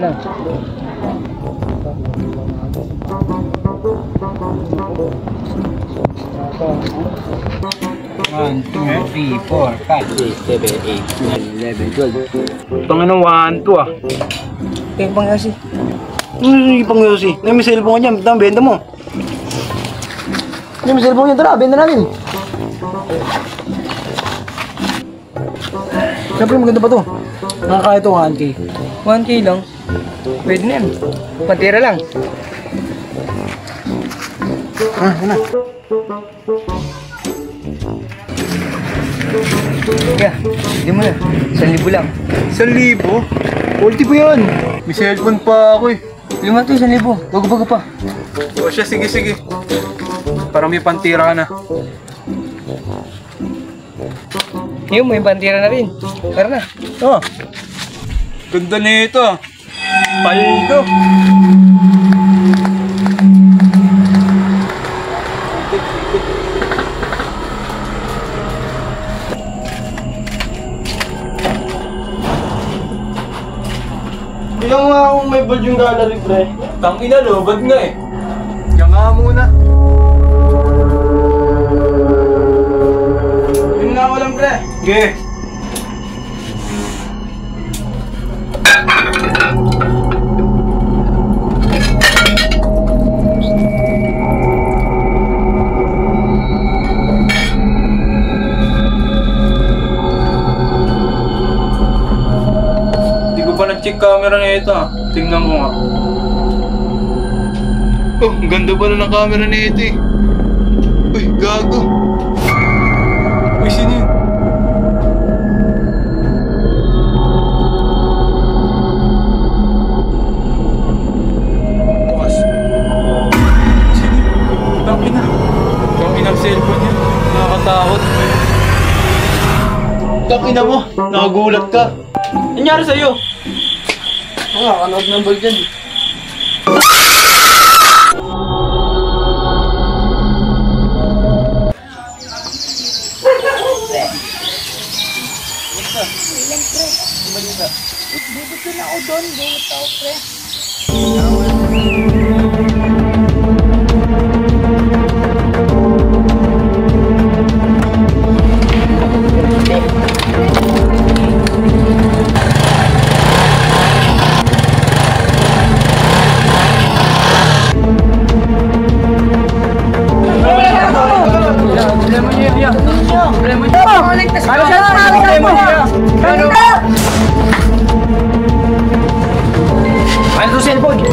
lang. 1, 2, 3, 4, 5, 6, 7, 8, 9, 11, 12. Tangin ng 1, 2 ah. Kaya pang Yosi. Pang Yosi. May cellphone ka dyan. Ito ang benta mo. May cellphone ka. Tara, benta natin. Siyempre maganda pa to. Nakakaya ito 1K. 1K lang. Pwede na yan. Pantira lang. Ano? Kaya, hindi mo na. 1,000 lang. 1,000? Ulti po yan. May cellphone pa ako eh. Lima to, 1,000. Bago-bago pa. O siya, sige. Parang may pantira ka na. Ngayon, may pantira na rin. Tara na. Oh. Ganda nito. Paldo. Bilang nga kung may bald yung gallery, pre. Tangina, lobad nga eh. Diyan nga muna. Yun nga ko lang, pre. Sige. Check camera na ito ah. Tingnan ko nga. Oh, ang ganda pala ng camera na ito eh. Uy, gago. Uy, sino yun? Bukas. Sino yun? Tangina. Tangina ang cellphone yun. Nakakatakot. Tangina mo. Nakagulat ka. Nangyari sa'yo? Kanood ng ball dyan. Dito na ako doon. Dito ako, pre. Ano to cellphone?